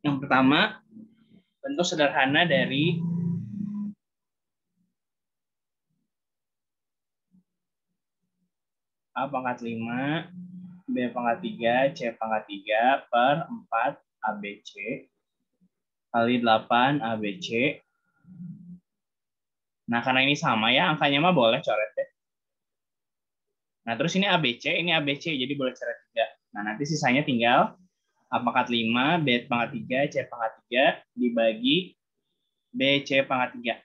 Yang pertama, bentuk sederhana dari A pangkat 5, B pangkat 3, C pangkat 3 per 4 ABC kali 8 ABC. Nah, karena ini sama ya, angkanya mah boleh coret deh. Nah, terus ini ABC, jadi boleh coret 3. Nah, nanti sisanya tinggal A pangkat 5, B pangkat 3, C pangkat 3 dibagi B, C pangkat 3.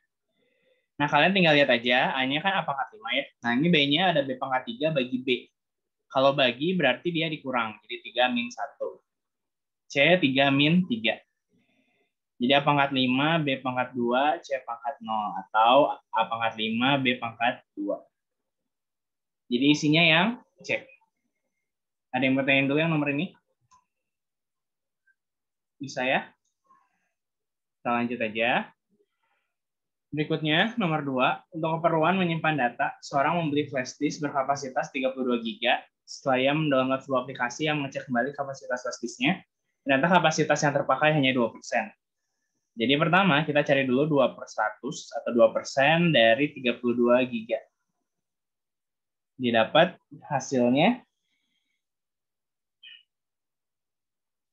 Nah, kalian tinggal lihat aja, A-nya kan A pangkat 5 ya. Nah, ini B-nya ada B pangkat 3 bagi B. Kalau bagi berarti dia dikurang, jadi 3 min 1. C 3 min 3. Jadi A pangkat 5, B pangkat 2, C pangkat 0. Atau A pangkat 5, B pangkat 2. Jadi isinya yang C. Ada yang bertanya dulu yang nomor ini? Bisa ya? Kita lanjut aja. Berikutnya, nomor 2. Untuk keperluan menyimpan data, seorang membeli flash disk berkapasitas 32 GB. Setelah ia mendownload sebuah aplikasi yang mengecek kembali kapasitas flash disknya, ternyata kapasitas yang terpakai hanya 2%. Jadi pertama, kita cari dulu 2/100 atau 2% dari 32 GB. Didapat hasilnya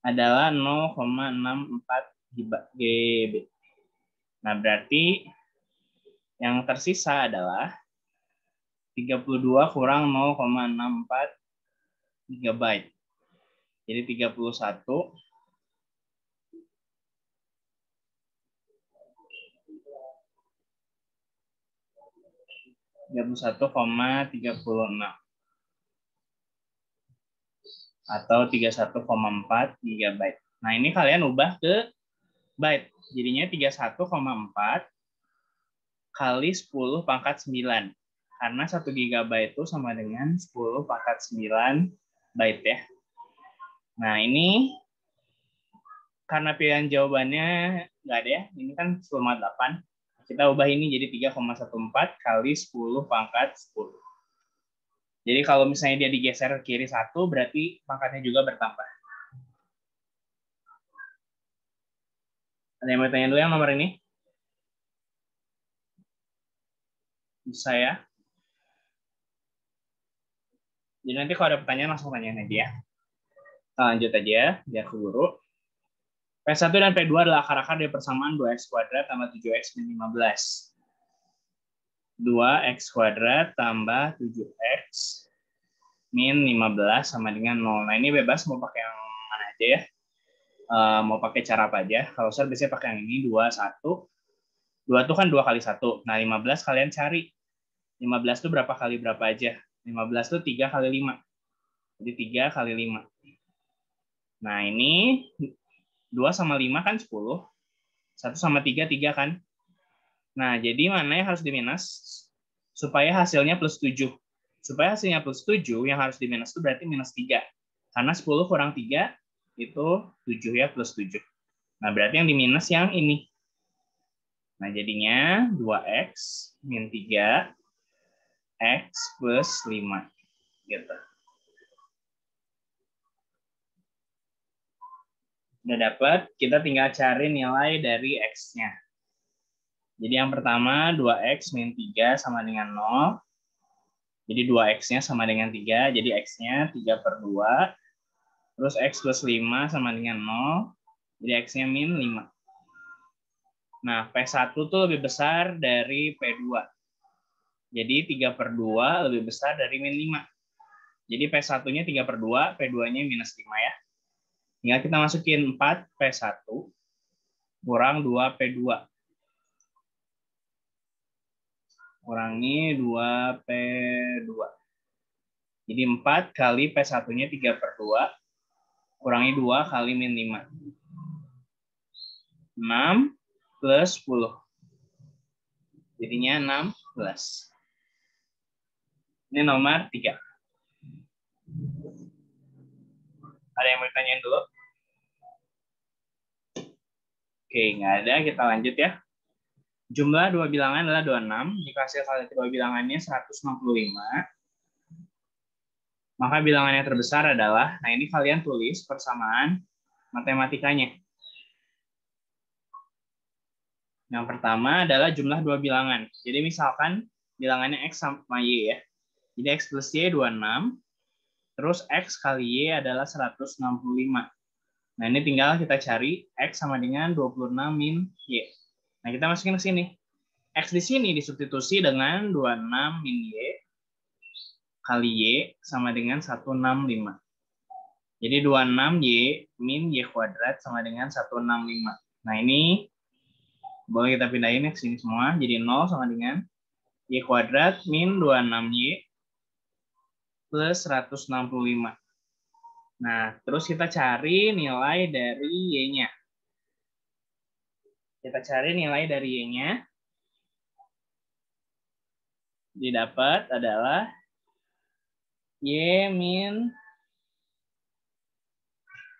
adalah 0,64 GB. Nah, berarti yang tersisa adalah 32 kurang 0,64 GB. Jadi 31 31,36 atau 31,4 GB. Nah, ini kalian ubah ke byte. Jadinya 31,4 kali 10 pangkat 9. Karena 1 GB itu sama dengan 10 pangkat 9 byte ya. Nah, ini karena pilihan jawabannya nggak ada ya. Ini kan 10/8. Kita ubah ini jadi 3,14 kali 10 pangkat 10. Jadi kalau misalnya dia digeser ke kiri 1, berarti pangkatnya juga bertambah. Ada yang mau tanya dulu yang nomor ini? Bisa ya? Jadi nanti kalau ada pertanyaan langsung tanyain aja ya. Kita lanjut aja, biar keburu. P1 dan P2 adalah akar-akar dari persamaan 2x kuadrat tambah 7x min 15. 2x kuadrat tambah 7x min 15 sama dengan 0. Nah, ini bebas mau pakai yang mana aja ya. Mau pakai cara apa aja. Kalau saya biasanya pakai yang ini, 2, 1. 2 itu kan 2 kali 1. Nah, 15 kalian cari. 15 itu berapa kali berapa aja. 15 itu 3 kali 5. Jadi 3 kali 5. Nah, ini 2 sama 5 kan 10. 1 sama 3, 3 kan. Nah, jadi mana yang harus diminus? Supaya hasilnya plus 7. Supaya hasilnya plus 7, yang harus diminus itu berarti minus 3. Karena 10 kurang 3 itu 7 ya, plus 7. Nah, berarti yang diminus yang ini. Nah, jadinya 2x min 3, x plus 5. Gitu. Udah dapat, kita tinggal cari nilai dari x-nya. Jadi yang pertama 2x min 3 sama dengan 0. Jadi 2x-nya sama dengan 3, jadi x-nya 3/2. Terus x plus 5 sama dengan 0, jadi x-nya min 5. Nah, P1 tuh lebih besar dari P2. Jadi 3/2 lebih besar dari min 5. Jadi P1-nya 3/2, P2-nya minus 5 ya. Tinggal kita masukin 4 P1 kurang 2 P2. Kurangi 2 P2. Jadi 4 kali P1-nya 3/2, kurangi 2 kali min 5. 6 plus 10. Jadinya 16. Ini nomor 3. Ada yang mau ditanyain dulu? Oke, nggak ada. Kita lanjut ya. Jumlah dua bilangan adalah 26. Jika hasil kali kedua bilangannya 165, maka bilangan yang terbesar adalah, nah ini kalian tulis persamaan matematikanya. Yang pertama adalah jumlah dua bilangan. Jadi misalkan bilangannya X sama Y ya. Jadi X plus Y 26, terus X kali Y adalah 165. Nah ini tinggal kita cari X sama dengan 26 min Y. Nah kita masukin ke sini. X di sini disubstitusi dengan 26 min Y kali Y sama dengan 165. Jadi 26Y min Y kuadrat sama dengan 165. Nah ini boleh kita pindahin ke sini semua. Jadi 0 sama dengan Y kuadrat min 26Y plus 165. Nah, terus kita cari nilai dari Y-nya. Kita cari nilai dari Y-nya. Didapat adalah Y min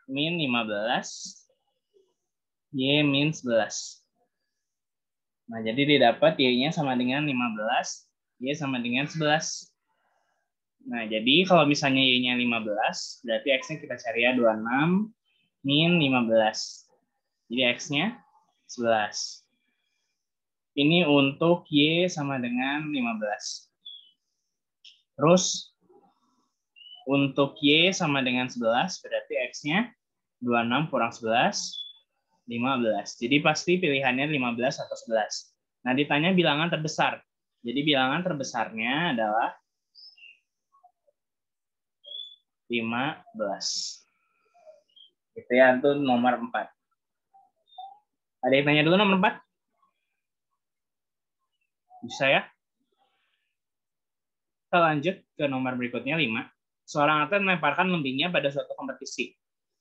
15, Y min 11. Nah, jadi didapat Y-nya sama dengan 15, Y sama dengan 11. Nah, jadi kalau misalnya Y-nya 15, berarti X-nya kita cari ya 26 min 15. Jadi X-nya 11. Ini untuk Y sama dengan 15. Terus, untuk Y sama dengan 11, berarti X-nya 26 kurang 11, 15. Jadi pasti pilihannya 15 atau 11. Nah, ditanya bilangan terbesar. Jadi bilangan terbesarnya adalah 15. Itu ya, itu nomor 4. Ada yang tanya dulu nomor 4? Bisa ya? Kita lanjut ke nomor berikutnya 5. Seorang atlet melemparkan lembingnya pada suatu kompetisi.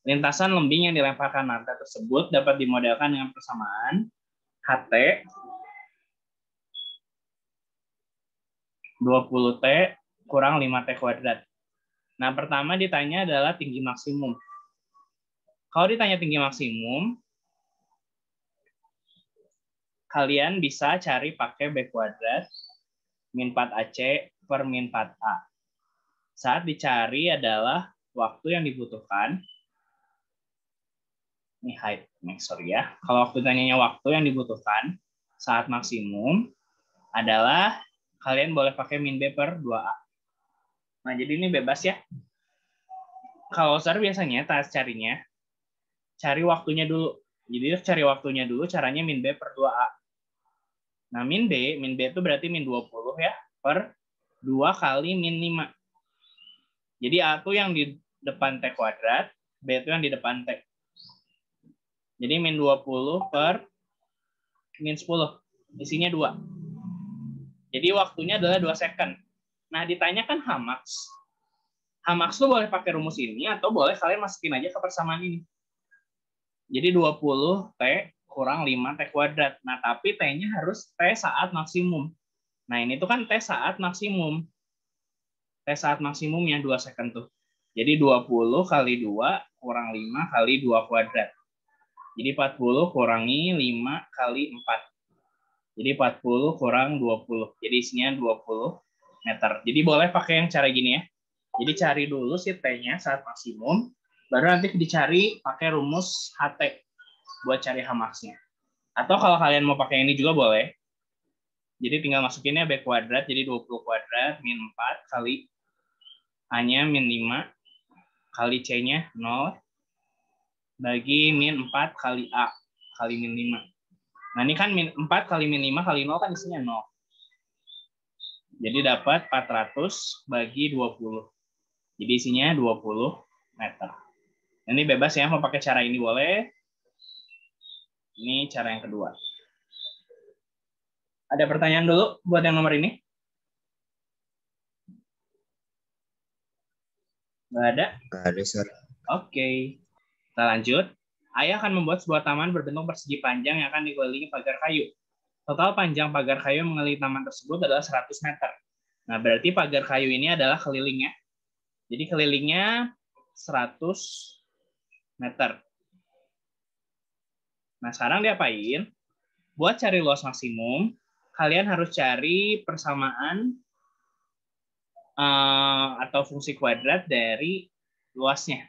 Lintasan lembing yang dilemparkan atlet tersebut dapat dimodelkan dengan persamaan HT 20T kurang 5T kuadrat. Nah, pertama ditanya adalah tinggi maksimum. Kalau ditanya tinggi maksimum, kalian bisa cari pakai B kuadrat min 4AC per min 4A. Saat dicari adalah waktu yang dibutuhkan. Ini height, sorry ya. Kalau waktu tanyanya waktu yang dibutuhkan saat maksimum adalah kalian boleh pakai min B per 2A. Nah, jadi ini bebas ya. Kalau Sar biasanya tas carinya, cari waktunya dulu. Jadi cari waktunya dulu, caranya min B per 2A. Nah, min B itu berarti min 20 ya, per 2 kali min 5. Jadi A itu yang di depan T kuadrat, B itu yang di depan T. Jadi min 20 per min 10. Isinya 2. Jadi waktunya adalah 2 second. Nah, ditanyakan Hmax. Hmax lu boleh pakai rumus ini atau boleh kalian masukin aja ke persamaan ini. Jadi 20T kurang 5T kuadrat. Nah, tapi T-nya harus T saat maksimum. Nah, ini tuh kan T saat maksimum. T saat maksimumnya 2 second tuh. Jadi 20 kali 2 kurang 5 kali 2 kuadrat. Jadi 40 kurangi 5 kali 4. Jadi 40 kurang 20. Jadi isinya 20 meter. Jadi boleh pakai yang cara gini ya. Jadi cari dulu si T-nya saat maksimum, baru nanti dicari pakai rumus HT buat cari Hmax-nya. Atau kalau kalian mau pakai ini juga boleh. Jadi tinggal masukinnya B kuadrat, jadi 20 kuadrat min 4 kali A-nya min 5 kali C-nya 0 bagi min 4 kali A kali min 5. Nah ini kan min 4 kali min 5 kali 0 kan isinya 0. Jadi dapat 400 bagi 20. Jadi isinya 20 meter. Ini bebas ya, mau pakai cara ini boleh. Ini cara yang kedua. Ada pertanyaan dulu buat yang nomor ini? Nggak ada? Nggak ada, Sir. Oke. Kita lanjut. Ayah akan membuat sebuah taman berbentuk persegi panjang yang akan dikelilingi pagar kayu. Total panjang pagar kayu yang mengelilingi taman tersebut adalah 100 meter. Nah, berarti pagar kayu ini adalah kelilingnya. Jadi kelilingnya 100 meter. Nah, sekarang diapain? Buat cari luas maksimum, kalian harus cari persamaan atau fungsi kuadrat dari luasnya.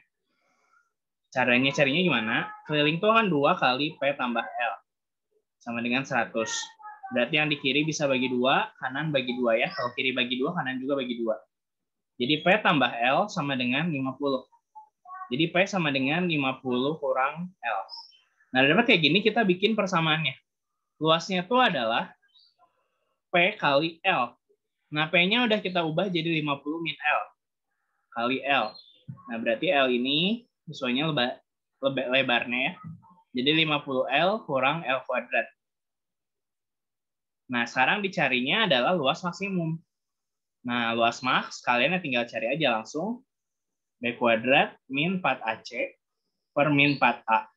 Carinya gimana? Keliling itu kan 2 kali P tambah L. sama dengan 100. Berarti yang di kiri bisa bagi 2, kanan bagi 2 ya. Kalau kiri bagi 2, kanan juga bagi 2. Jadi P tambah L sama dengan 50. Jadi P sama dengan 50 kurang L. Nah, dapat kayak gini kita bikin persamaannya. Luasnya itu adalah P kali L. Nah, P-nya udah kita ubah jadi 50 min L kali L. Nah, berarti L ini sesuainya lebarnya ya. Jadi 50L kurang L kuadrat. Nah, sekarang dicarinya adalah luas maksimum. Nah, luas max, kalian tinggal cari aja langsung. B kuadrat min 4AC per min 4A.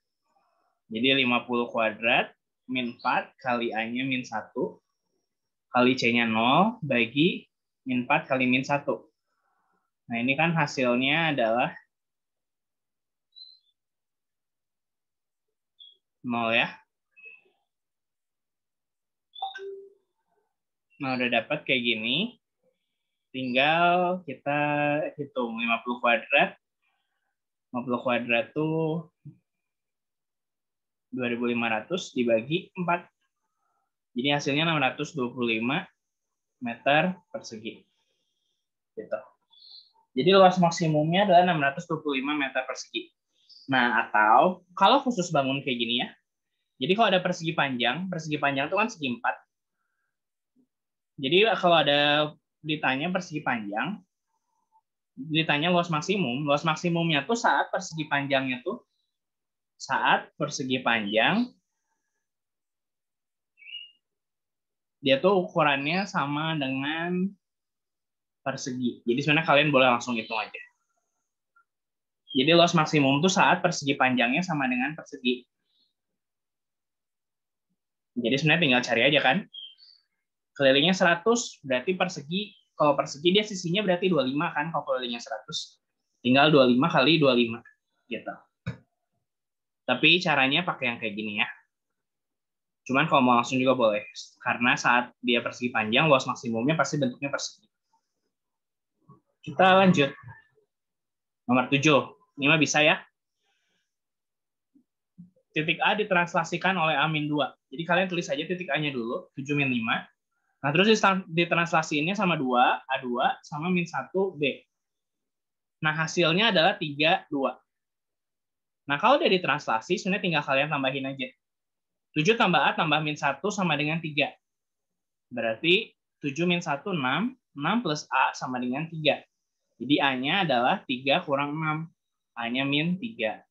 Jadi 50 kuadrat min 4 kali A-nya min 1 kali C-nya 0 bagi min 4 kali min 1. Nah, ini kan hasilnya adalah 0 ya. Nah, udah dapat kayak gini. Tinggal kita hitung 50 kuadrat. 50 kuadrat tuh 2.500 dibagi 4. Jadi hasilnya 625 meter persegi. Gitu. Jadi luas maksimumnya adalah 625 meter persegi. Nah, atau kalau khusus bangun kayak gini ya. Jadi kalau ada persegi panjang itu kan segi 4. Jadi kalau ada ditanya persegi panjang, ditanya luas maksimumnya tuh saat persegi panjangnya tuh dia tuh ukurannya sama dengan persegi. Jadi sebenarnya kalian boleh langsung hitung aja. Jadi luas maksimum tuh saat persegi panjangnya sama dengan persegi. Jadi sebenarnya tinggal cari aja kan. Kelilingnya 100 berarti persegi. Kalau persegi dia sisinya berarti 25 kan kalau kelilingnya 100. Tinggal 25 kali 25 gitu. Tapi caranya pakai yang kayak gini ya. Cuman kalau mau langsung juga boleh. Karena saat dia persegi panjang, luas maksimumnya pasti bentuknya persegi. Kita lanjut. Nomor 7. Ini mah bisa ya. Titik A ditranslasikan oleh A-2. Jadi kalian tulis aja titik A-nya dulu, 7 min 5. Nah, terus ditranslasiinnya sama 2, A2, sama min 1, B. Nah, hasilnya adalah 3, 2. Nah, kalau udah ditranslasi, sebenarnya tinggal kalian tambahin aja. 7 tambah A tambah min 1 sama dengan 3. Berarti 7 min 1, 6. 6 plus A sama dengan 3. Jadi A-nya adalah 3 kurang 6. A-nya min 3.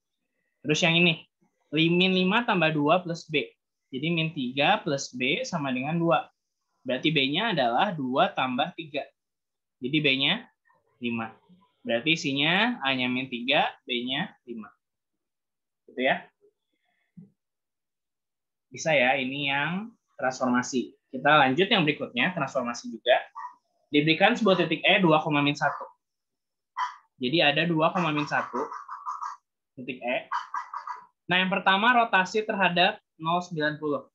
Terus yang ini, min 5 tambah 2 plus B. Jadi min 3 plus B sama dengan 2. Berarti B-nya adalah 2 tambah 3. Jadi B-nya 5. Berarti isinya A-nya min 3, B-nya 5. Gitu ya. Bisa ya, ini yang transformasi. Kita lanjut yang berikutnya, transformasi juga. Diberikan sebuah titik E 2, min 1. Jadi ada 2, min 1 titik E. Nah, yang pertama rotasi terhadap 0,90.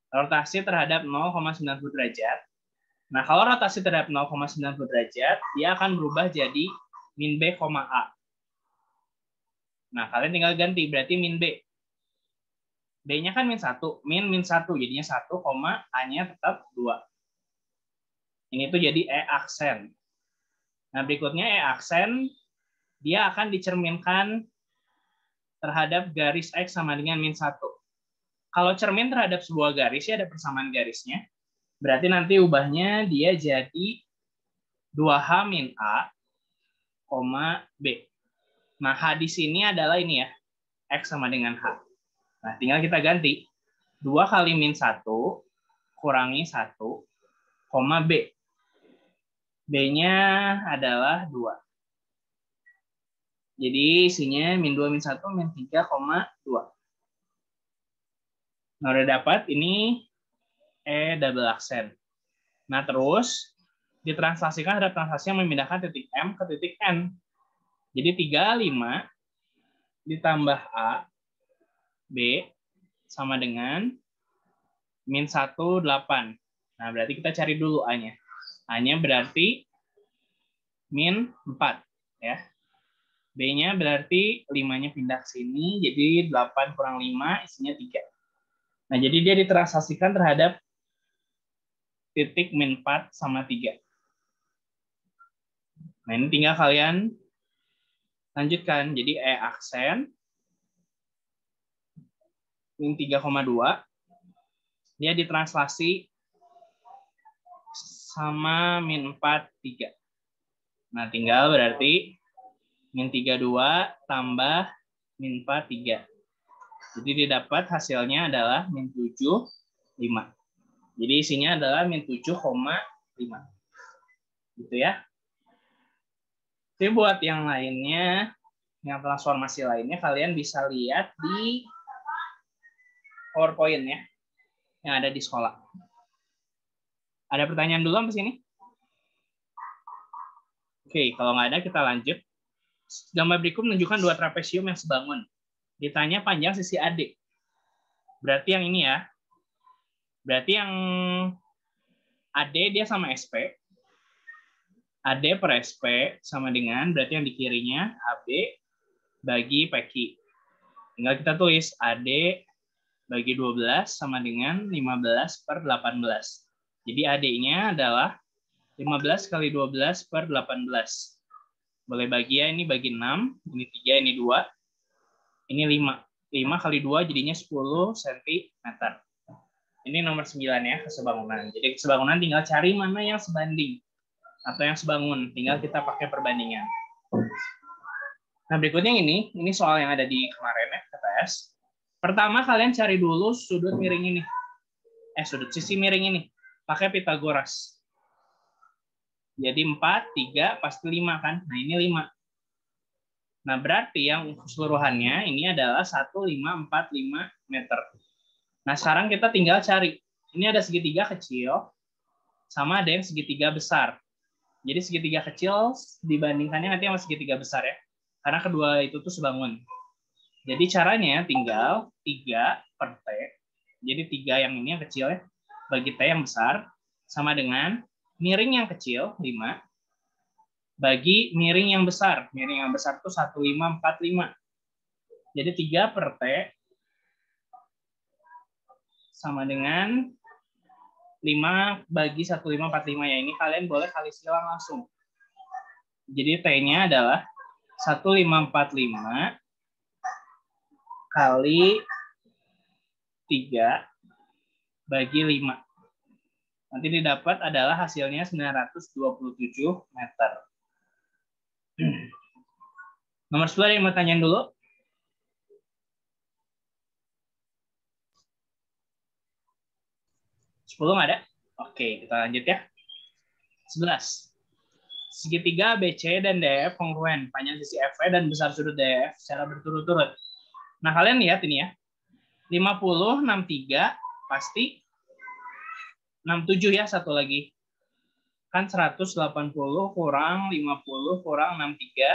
Rotasi terhadap 0,90 derajat. Nah, kalau rotasi terhadap 0,90 derajat, dia akan berubah jadi min B, A. Nah, kalian tinggal ganti, berarti min B. B-nya kan min 1, min 1, jadinya 1, A-nya tetap 2. Ini tuh jadi E aksen. Nah, berikutnya E aksen, dia akan dicerminkan terhadap garis X sama dengan min 1. Kalau cermin terhadap sebuah garis, ya ada persamaan garisnya. Berarti nanti ubahnya dia jadi 2H min A, B. Nah, H di sini adalah ini ya, X sama dengan H. Nah, tinggal kita ganti. 2 kali min 1 kurangi 1, B. B-nya adalah 2. Jadi isinya min 2, min 1, min 3,2. Nah, udah dapat ini E double aksen. Nah, terus ditranslasikan ada translasi yang memindahkan titik M ke titik N. Jadi 35 ditambah A, B, sama dengan min 1, 8. Nah, berarti kita cari dulu A-nya. A-nya berarti min 4. Ya. B-nya berarti 5-nya pindah ke sini, jadi 8 kurang 5, isinya 3. Nah, jadi dia ditransaksikan terhadap titik min 4 sama 3. Nah, ini tinggal kalian lanjutkan. Jadi E aksen min 3,2 dia ditranslasi sama min 4, 3. Nah, tinggal berarti min 32 tambah min 4, 3. Jadi didapat hasilnya adalah min 7, 5. Jadi isinya adalah min 7,5. Gitu ya. Jadi buat yang lainnya, yang transformasi lainnya, kalian bisa lihat di PowerPoint ya, yang ada di sekolah. Ada pertanyaan dulu sampai sini? Oke, kalau nggak ada kita lanjut. Gambar berikut menunjukkan dua trapesium yang sebangun. Ditanya panjang sisi AD. Berarti yang ini ya. Berarti yang AD dia sama SP. AD per SP sama dengan, berarti yang di kirinya AB bagi PQ. Tinggal kita tulis AD bagi 12 sama dengan 15 per 18. Jadi AD-nya adalah 15 kali 12 per 18. Boleh bagi ya, ini bagi 6, ini 3, ini 2, ini 5. 5 kali 2 jadinya 10 cm. Ini nomor 9 ya, kesebangunan. Jadi kesebangunan tinggal cari mana yang sebanding atau yang sebangun. Tinggal kita pakai perbandingan. Nah, berikutnya ini soal yang ada di kemarin ya, KTS. Pertama kalian cari dulu sudut miring ini. Sudut sisi miring ini. Pakai Pitagoras. Jadi 4, 3, pasti 5 kan? Nah, ini 5. Nah, berarti yang keseluruhannya ini adalah 1545 meter. Nah, sekarang kita tinggal cari. Ini ada segitiga kecil, sama ada yang segitiga besar. Jadi segitiga kecil dibandingkannya nanti sama segitiga besar ya. Karena kedua itu tuh sebangun. Jadi caranya tinggal 3 per T. Jadi 3 yang ini yang kecil ya, bagi T yang besar, sama dengan miring yang kecil, 5, bagi miring yang besar. Miring yang besar itu 1545. Jadi 3 per T sama dengan 5 bagi 1545 ya. Ini kalian boleh kali silang langsung. Jadi T-nya adalah 1545 kali 3 bagi 5. Nanti didapat adalah hasilnya 927 meter. Nomor 10 ada yang mau tanyain dulu? Sepuluh nggak ada? Oke, kita lanjut ya. 11. Segitiga BC dan DF kongruen. Panjang sisi FE dan besar sudut DF secara berturut-turut. Nah, kalian lihat ini ya. 50, 63, pasti 67 ya, satu lagi. Kan 180 kurang 50 kurang 63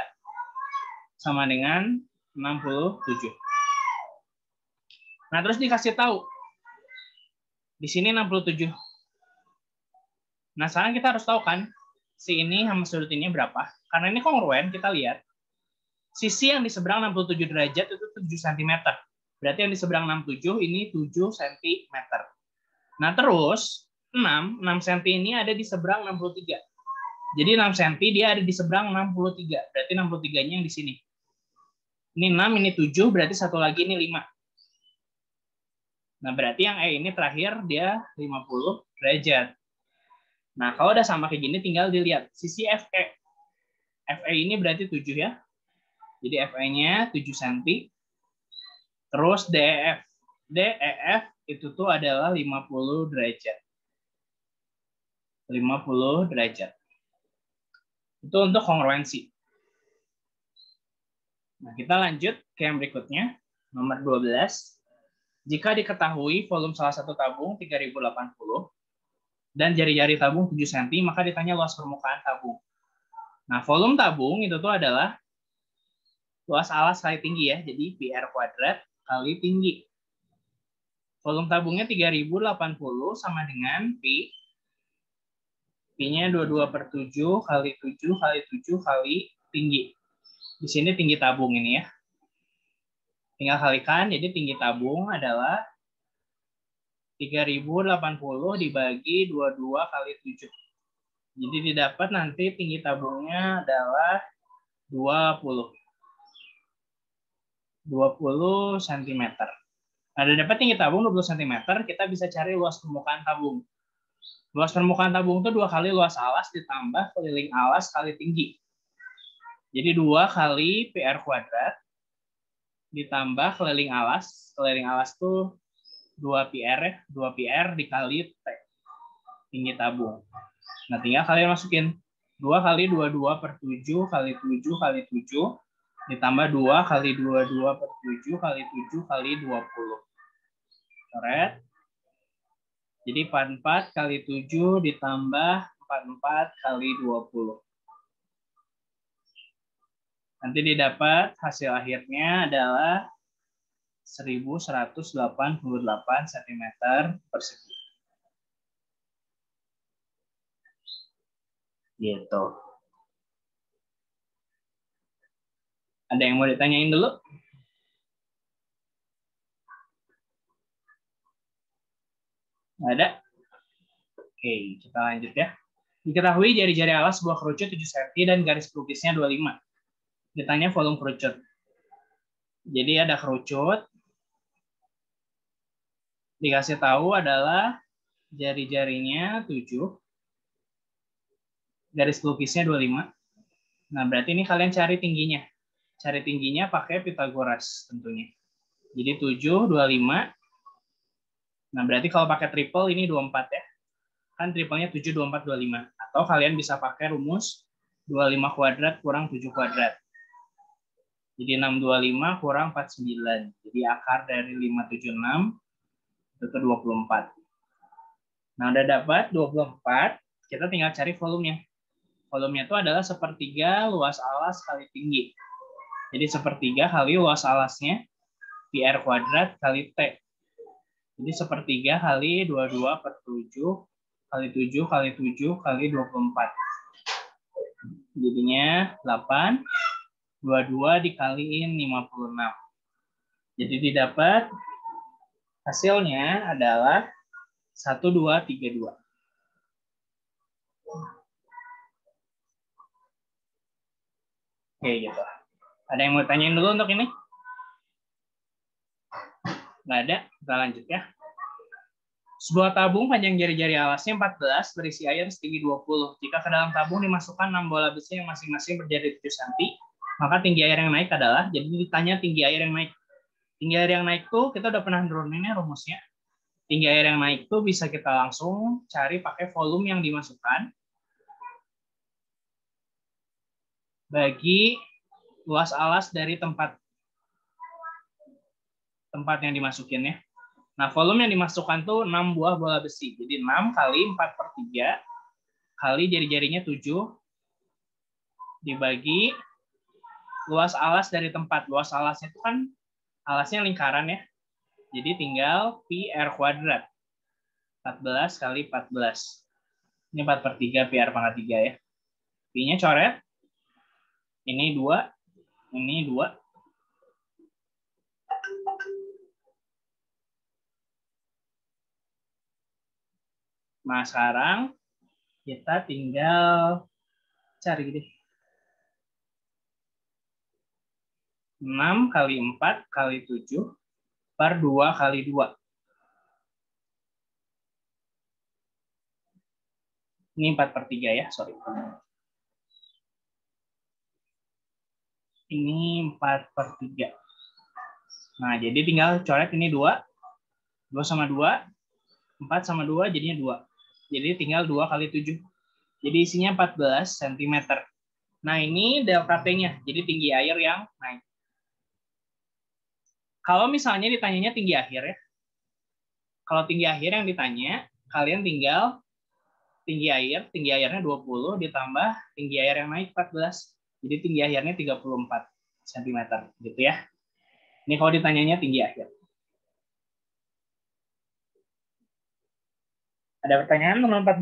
sama dengan 67. Nah, terus dikasih tahu. Di sini 67. Nah, sekarang kita harus tahu kan, si ini sama sudut ini berapa. Karena ini kongruen, kita lihat. Sisi yang di seberang 67 derajat itu 7 cm. Berarti yang di seberang 67 ini 7 cm. Nah, terus 6 cm ini ada di seberang 63. Jadi 6 cm dia ada di seberang 63. Berarti 63-nya yang di sini. Ini 6, ini 7, berarti satu lagi ini 5. Nah, berarti yang E ini terakhir dia 50 derajat. Nah, kalau udah sama kayak gini tinggal dilihat sisi FE. FE ini berarti 7 ya. Jadi FE-nya 7 cm. Terus DEF. DEF itu tuh adalah 50 derajat. 50 derajat. Itu untuk kongruensi. Nah, kita lanjut ke yang berikutnya. Nomor 12. Jika diketahui volume salah satu tabung 3080 dan jari-jari tabung 7 cm, maka ditanya luas permukaan tabung. Nah, volume tabung itu tuh adalah luas alas kali tinggi ya. Jadi PR kuadrat kali tinggi. Volume tabungnya 3080 sama dengan Pi. Pi-nya 22 per 7 kali 7 kali 7 kali tinggi. Di sini tinggi tabung ini ya. Tinggal kalikan, jadi tinggi tabung adalah 3080 dibagi 22 kali 7. Jadi didapat nanti tinggi tabungnya adalah 20 cm. Nah, dapat tinggi tabung 20 cm, kita bisa cari luas permukaan tabung. Luas permukaan tabung itu 2 kali luas alas ditambah keliling alas kali tinggi. Jadi 2 kali PR kuadrat ditambah keliling alas. Keliling alas tuh 2 PR ya, 2 PR dikali T, tinggi tabung. Nah, tinggal kalian masukin 2 kali 22 per 7 kali 7 kali 7 ditambah 2 kali 22 per 7 kali 7 kali 20. Coret. Jadi 44 kali 7 ditambah 44 kali 20. Nanti didapat hasil akhirnya adalah 1188 cm persegi. Gitu. Ada yang mau ditanyain dulu? Nggak ada? Oke, kita lanjut ya. Diketahui jari-jari alas sebuah kerucut 7 cm dan garis pelukisnya 25. Ditanya volume kerucut. Jadi ada kerucut. Dikasih tahu adalah jari-jarinya 7. Garis pelukisnya 25. Nah, berarti ini kalian cari tingginya. Cari tingginya pakai Pythagoras tentunya. Jadi 7, 25. Nah, berarti kalau pakai triple ini 24 ya. Kan triplenya 7, 24, 25. Atau kalian bisa pakai rumus 25 kuadrat kurang 7 kuadrat. Jadi 625 kurang 49. Jadi akar dari 576 itu ke 24. Nah, udah dapat 24, kita tinggal cari volumenya. Volumenya itu adalah sepertiga luas alas kali tinggi. Jadi sepertiga kali luas alasnya PR kuadrat kali T. Jadi sepertiga kali 22 per 7 kali 7 kali 7 kali 24. Jadinya 8. 22 dikaliin 56. Jadi didapat hasilnya adalah 1232. Oke, gitu. Ada yang mau tanyain dulu untuk ini? Nggak ada, kita lanjut ya. Sebuah tabung panjang jari-jari alasnya 14 berisi air setinggi 20. Jika ke dalam tabung dimasukkan 6 bola besi yang masing-masing berdiri 7 cm, maka tinggi air yang naik adalah, jadi ditanya tinggi air yang naik. Tinggi air yang naik tuh kita udah pernah nuruninnya rumusnya. Tinggi air yang naik tuh bisa kita langsung cari pakai volume yang dimasukkan bagi luas alas dari tempat yang dimasukin ya. Nah, volume yang dimasukkan tuh 6 buah bola besi. Jadi 6 kali 4 per 3 kali jari-jarinya 7 dibagi luas alas dari tempat. Luas alasnya itu kan alasnya lingkaran ya. Jadi tinggal pi R kuadrat. 14 kali 14. Ini 4 per 3 pi R pangkat 3 ya. Pi-nya coret. Ini 2. Ini 2. Nah, sekarang kita tinggal cari gitu. 6 kali 4 kali 7 per 2 kali 2. Ini 4 per 3 ya, sorry. Ini 4 per 3. Nah, jadi tinggal coret ini 2. 2 sama 2. 4 sama 2 jadinya 2. Jadi tinggal 2 kali 7. Jadi isinya 14 cm. Nah, ini delta T-nya. Jadi tinggi air yang naik. Kalau misalnya ditanyanya tinggi akhir ya. Kalau tinggi akhir yang ditanya, kalian tinggal tinggi airnya 20 ditambah tinggi air yang naik 14. Jadi tinggi akhirnya 34 cm gitu ya. Ini kalau ditanyanya tinggi akhir. Ada pertanyaan nomor 14?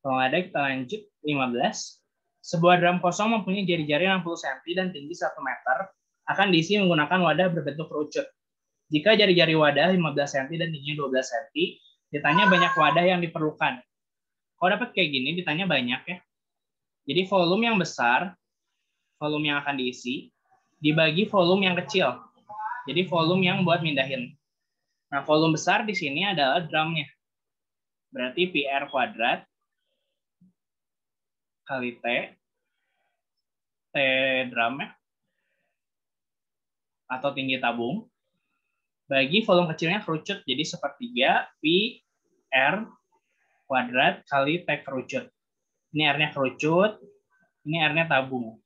Kalau ada kita lanjut 15. Sebuah drum kosong mempunyai jari-jari 60 cm dan tinggi 1 meter. akan diisi menggunakan wadah berbentuk kerucut. Jika jari-jari wadah 15 cm dan tingginya 12 cm, ditanya banyak wadah yang diperlukan. Kalau dapat kayak gini, ditanya banyak ya. Jadi volume yang besar, volume yang akan diisi, dibagi volume yang kecil. Jadi volume yang buat mindahin. Nah, volume besar di sini adalah drumnya. Berarti PR kuadrat kali T drum ya, atau tinggi tabung, bagi volume kecilnya kerucut, jadi sepertiga Pi R kuadrat kali T kerucut. Ini R-nya kerucut, ini R-nya tabung.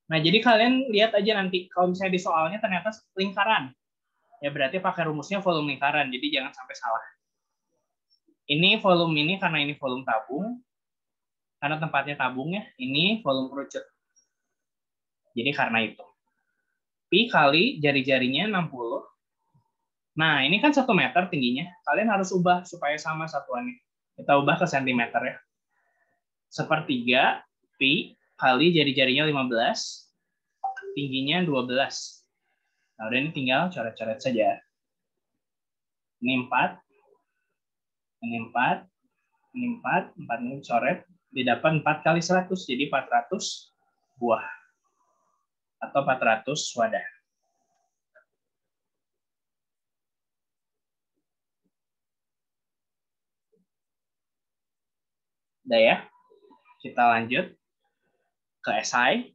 Nah, jadi kalian lihat aja nanti, kalau misalnya di soalnya ternyata lingkaran, ya berarti pakai rumusnya volume lingkaran, jadi jangan sampai salah. Ini volume ini karena ini volume tabung, karena tempatnya tabung ya, ini volume kerucut. Jadi karena itu. Pi kali jari-jarinya 60. Nah, ini kan 1 meter tingginya. Kalian harus ubah supaya sama satuannya. Kita ubah ke sentimeter ya. Sepertiga Pi kali jari-jarinya 15, tingginya 12. Nah, udah ini tinggal coret-coret saja. Ini 4, ini 4, ini 4 ini coret. Didapat 4 kali 100, jadi 400 buah. Atau 400 wadah. Udah ya. Kita lanjut ke esai.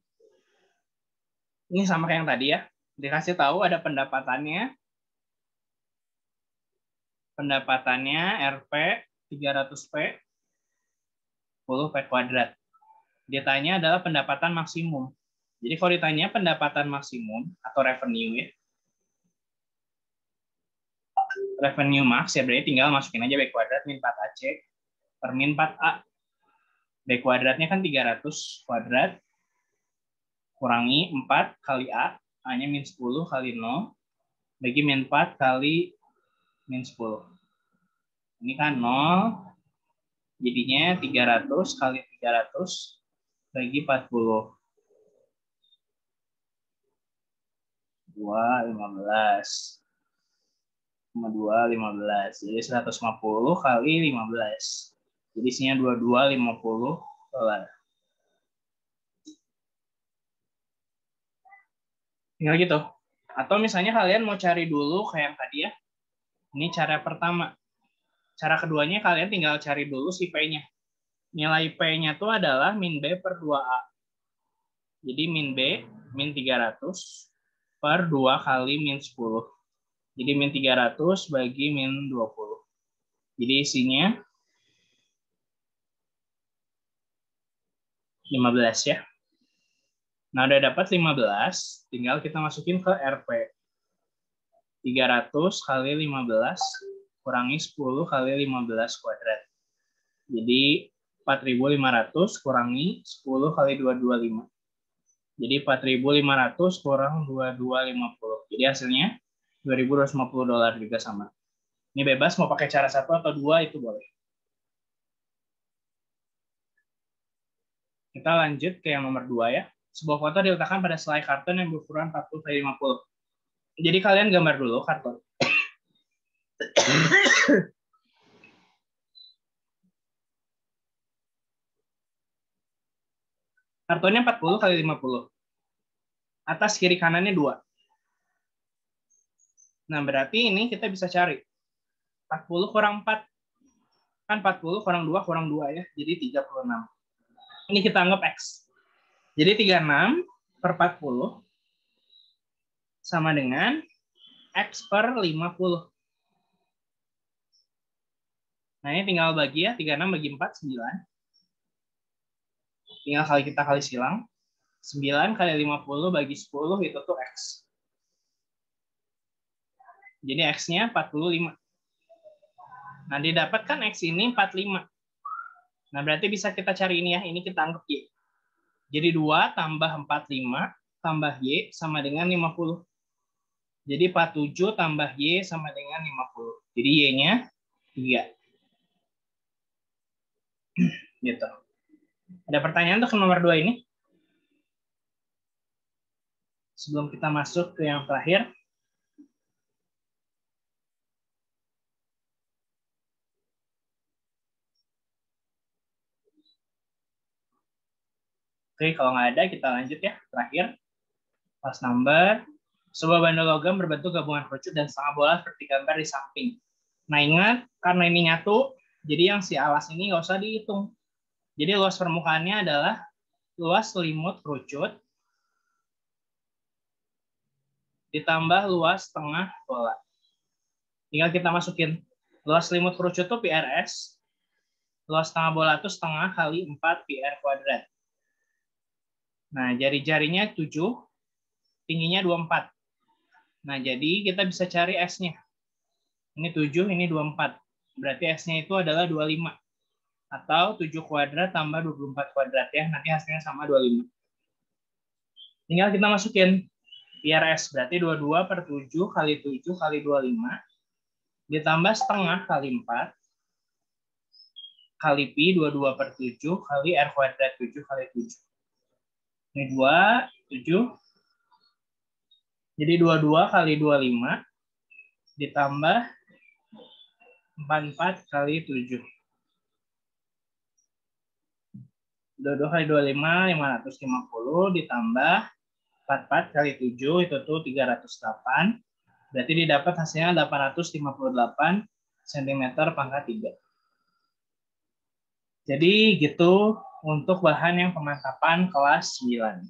Ini sama kayak yang tadi ya. Dikasih tahu ada pendapatannya. Pendapatannya RP 300P 10 P kuadrat. Ditanya adalah pendapatan maksimum. Jadi kalau ditanya pendapatan maksimum atau revenue ya. Revenue max ya berarti tinggal masukin aja B kuadrat min 4AC per min 4A. B kuadratnya kan 300 kuadrat kurangi 4 kali A. A-nya min 10 kali 0. Bagi min 4 kali min 10. Ini kan 0. Jadinya 300 kali 300 bagi 40. 15. 15. Jadi 150 kali 15. Jadi isinya 2250 dolar. Tinggal gitu. Atau misalnya kalian mau cari dulu kayak yang tadi ya. Ini cara pertama. Cara keduanya kalian tinggal cari dulu si P-nya. Nilai P-nya itu adalah min B per 2A. Jadi min B, min 300 per 2 kali min 10. Jadi min 300 bagi min 20. Jadi isinya 15 ya. Nah, udah dapat 15, tinggal kita masukin ke RP. 300 kali 15 kurangi 10 kali 15 kuadrat. Jadi 4.500 kurangi 10 kali 225. Jadi 4.500 kurang 2250. Jadi hasilnya 2.250 dolar juga sama. Ini bebas mau pakai cara 1 atau 2 itu boleh. Kita lanjut ke yang nomor 2 ya. Sebuah foto diletakkan pada selai karton yang berukuran 40 x 50. Jadi kalian gambar dulu karton. Kartonnya 40 x 50. Atas kiri kanannya 2. Nah, berarti ini kita bisa cari. 40 kurang 4. Kan 40 kurang 2 kurang 2 ya. Jadi 36. Ini kita anggap X. Jadi 36 per 40 sama dengan X per 50. Nah, ini tinggal bagi ya. 36 bagi 4, 9. Tinggal kita kali silang. 9 kali 50 bagi 10 itu tuh X. Jadi X-nya 45. Nah, didapatkan X ini 45. Nah, berarti bisa kita cari ini ya. Ini kita anggap Y. Jadi 2 tambah 45 tambah Y sama dengan 50. Jadi 47 tambah Y sama dengan 50. Jadi Y-nya 3. Gitu. Ada pertanyaan untuk nomor 2 ini? sebelum kita masuk ke yang terakhir. Oke, kalau nggak ada kita lanjut ya. Terakhir, class number. Sebuah benda logam berbentuk gabungan kerucut dan setengah bola seperti gambar di samping. Nah ingat, karena ini nyatu, jadi yang si alas ini nggak usah dihitung. Jadi luas permukaannya adalah luas selimut kerucut ditambah luas tengah bola. Tinggal kita masukin. Luas selimut kerucut itu PRS, luas tengah bola itu setengah kali 4 PR kuadrat. Nah, jari-jarinya 7, tingginya 24. Nah, jadi kita bisa cari S-nya. Ini 7, ini 24. Berarti S-nya itu adalah 25. Atau 7 kuadrat tambah 24 kuadrat ya. Nanti hasilnya sama 25. Tinggal kita masukin PRS. Berarti 22 per 7 kali 7 kali 25. Ditambah setengah kali 4. Kali Pi 22 per 7 kali R kuadrat 7 kali 7. Ini 2, 7. Jadi 22 kali 25 ditambah 44 kali 7. 22 kali 25, 550 ditambah 44 kali 7, itu tuh 308. Berarti didapat hasilnya 858 cm pangkat 3. Jadi gitu untuk bahan yang pemantapan kelas 9.